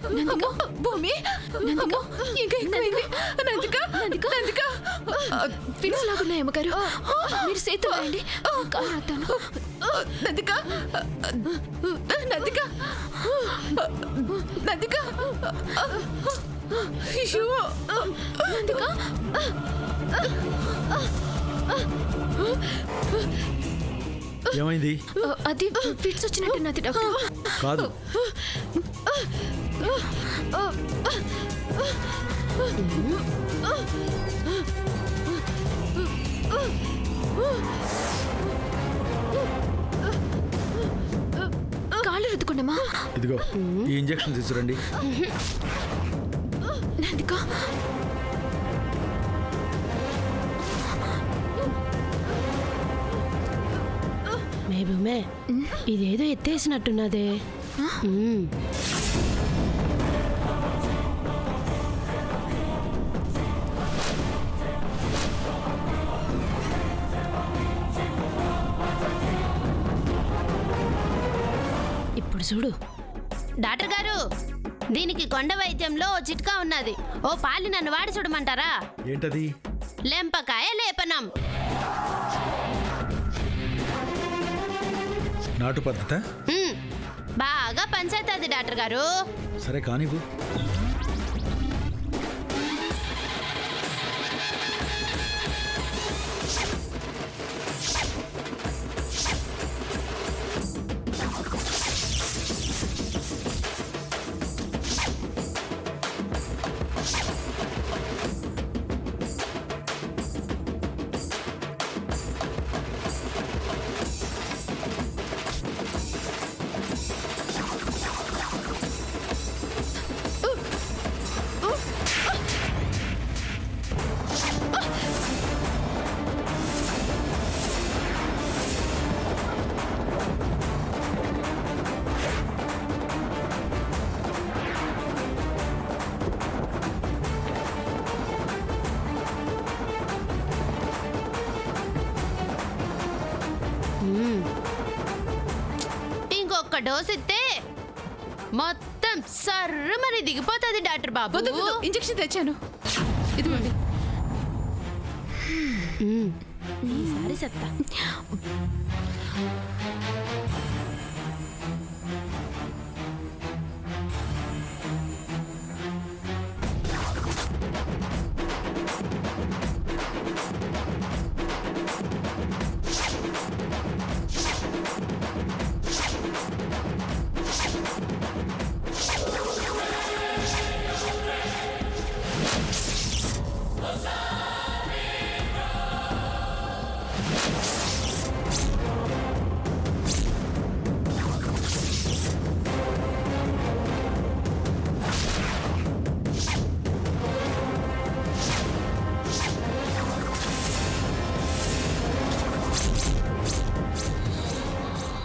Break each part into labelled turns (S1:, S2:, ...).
S1: నందిక భూమి నందిక ఇంకా ఎక్కువైంది నందిక నందిక నందిక ఫిట్స్ లాగున్నాయి అమ్మగారు మీరు చేతులు వేయండి కాలు రాస్తాను నందిక నందిక నందిక అయ్యో నందిక
S2: ఏమైంది?
S1: అది ఫిట్స్ వచ్చినట్టున్నది డాక్టర్.
S2: కాదు,
S1: కాళ్ళు రుద్దుకోండమ్మా.
S2: ఇదిగో ఈ ఇంజెక్షన్ తీసుకురండి.
S1: నందిక
S3: మేబుమే ఇదేదో ఎత్తేసినట్టున్నదే. ఇప్పుడు చూడు
S4: డాక్టర్ గారు, దీనికి కొండ వైద్యంలో ఓ చిట్కా ఉన్నది. ఓ పాలి నన్ను వాడి చూడమంటారా?
S2: ఏంటది?
S4: లెంపకాయ లేపనం.
S2: నాటు పద్ధత?
S4: బాగా పనిచేస్తుంది డాక్టర్ గారు.
S2: సరే కానివ్వు.
S4: ఇంకొక డోస్ ఇస్తే మొత్తం సర్రమని దిగిపోతుంది డాక్టర్ బాబు.
S1: ఇంజెక్షన్ తెచ్చాను ఇదిగోండి.
S3: ఈసారి చెప్తా.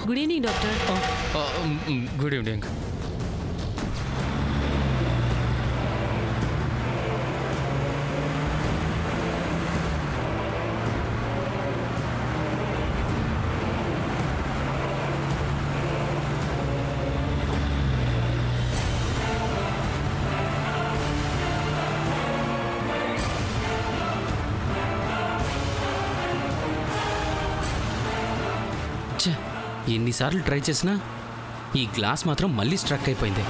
S5: Good evening doctor.
S6: Good evening. ఎన్నిసార్లు ట్రై చేసినా ఈ గ్లాస్ మాత్రం మళ్ళీ స్ట్రక్ అయిపోయింది.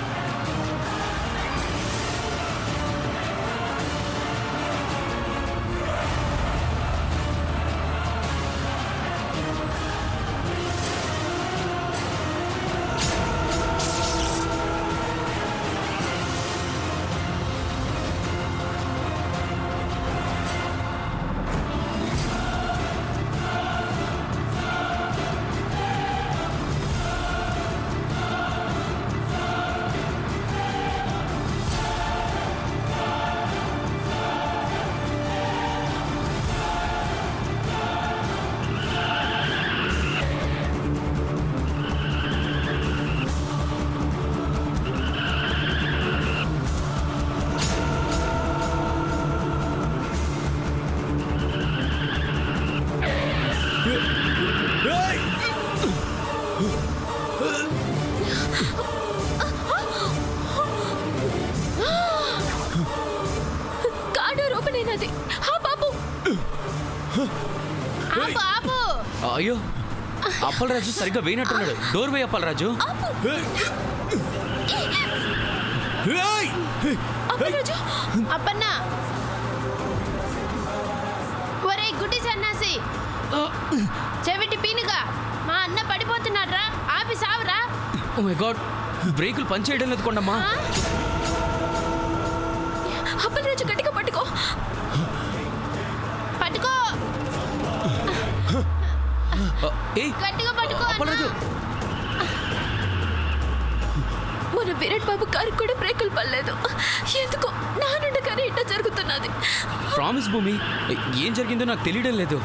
S6: అయ్యో అప్పలరాజు సరిగ్గా వేయనట్టున్నాడు. డోర్ వే అప్పలరాజు.
S1: అప్పలరాజు
S4: అప్పన్న ఒరే గుడ్డి సన్నాసి చెవిటి పీనుగా మా అన్న పడిపోతున్నాడ్రా ఆపి సావురా.
S6: ఓ మై గాడ్, బ్రేకులు పనిచేయడం లేదు కొండమ్మా.
S1: అప్పలరాజు గట్టిగా పట్టుకో.
S4: పట్టుకో
S6: ఏయ్
S4: గట్టిగా పట్టుకో
S6: అప్పలరాజు.
S1: మన విరాట్ బాబు కారు కూడా బ్రేకులు పడలేదు. ఎందుకో నా నుండగానే ఇట్లా జరుగుతున్నది.
S6: ప్రామిస్ భూమి, ఏం జరిగిందో నాకు తెలియడం లేదు.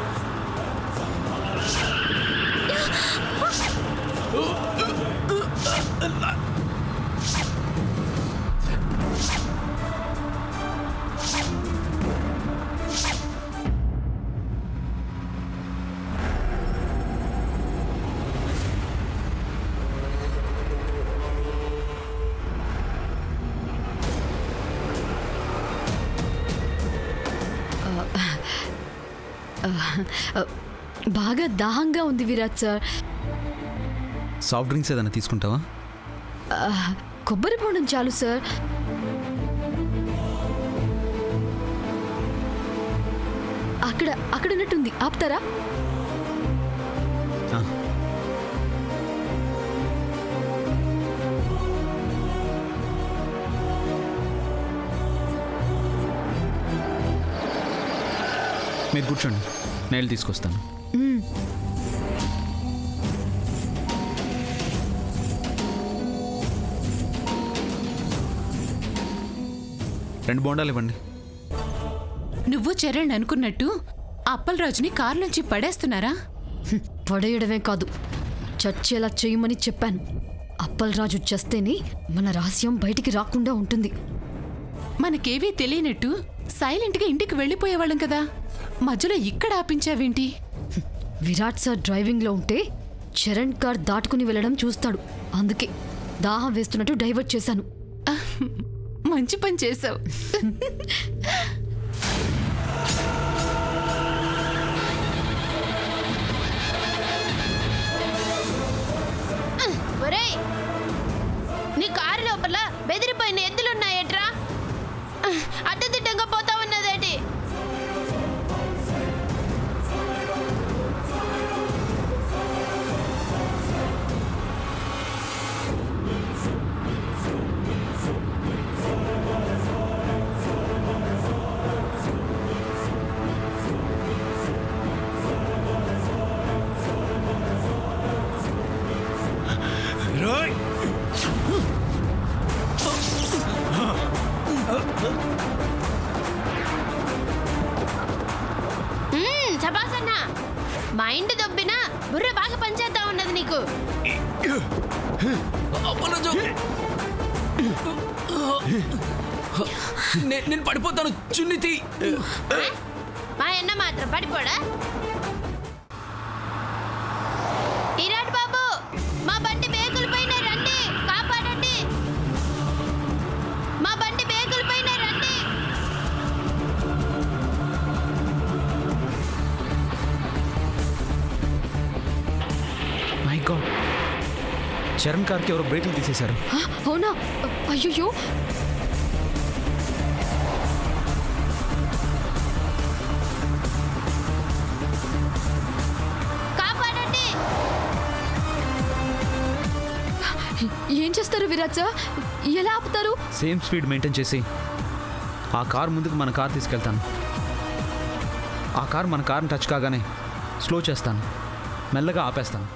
S1: బాగా దాహంగా ఉంది విరాట్ సార్.
S7: సాఫ్ట్ డ్రింక్స్ ఏదైనా తీసుకుంటావా?
S1: కొబ్బరి బోండం చాలు సార్. అక్కడ ఉన్నట్టుంది, ఆపుతారా?
S7: ఆ. మీరు కూర్చోండి, నేను తీసుకొస్తాను. రెండు బోండాలు ఇవ్వండి.
S5: నువ్వు చరణ్ అనుకున్నట్టు అప్పలరాజుని కారులోంచి పడేస్తున్నారా?
S1: పడేయడమే కాదు, చచ్చేలా చేయమని చెప్పాను. అప్పలరాజు చేస్తేనే మన రహస్యం బయటికి రాకుండా ఉంటుంది.
S5: మనకేవీ తెలియనట్టు సైలెంట్గా ఇంటికి వెళ్ళిపోయేవాళ్ళం కదా, మధ్యలో ఇక్కడ ఆపించావేంటి?
S1: విరాట్ సార్ డ్రైవింగ్లో ఉంటే చరణ్ కార్ దాటుకుని వెళ్ళడం చూస్తాడు. అందుకే దాహం వేస్తున్నట్టు డైవర్ట్ చేశాను.
S5: మంచి పని చేసావు.
S4: ఒరేయ్ నీ కారు లోపల బెదిరిపోయిన ఎద్దులున్నాయట్రా? అడ్డదిడ్డంగా పోతా ఉన్నదేంటి? సబాసన్న మైండ్ దొబ్బినా బుర్ర బాగా పనిచేస్తా ఉన్నది నీకు.
S6: అప్పలరాజు, నేను పడిపోతాను. చున్నితి
S4: మా అన్న మాత్రం పడిపోడా? ఇరాట్ బాబు, మా బండి బేకుల పైన రండి, కాపాడండి. మా బండి బేకుల పైన రండి.
S7: మై గాడ్, చరణ్ కార్కి ఎవరో బ్రేకులు తీసేశారు.
S1: అవునా? అయ్యో,
S4: కాపాడండి.
S1: ఏం చేస్తారు విరాట్ సార్? ఎలా ఆపుతారు?
S7: సేమ్ స్పీడ్ మెయింటైన్ చేసి ఆ కార్ ముందుకు మన కార్ తీసుకెళ్తాను. ఆ కార్ మన కార్ని టచ్ కాగానే స్లో చేస్తాను, మెల్లగా ఆపేస్తాను.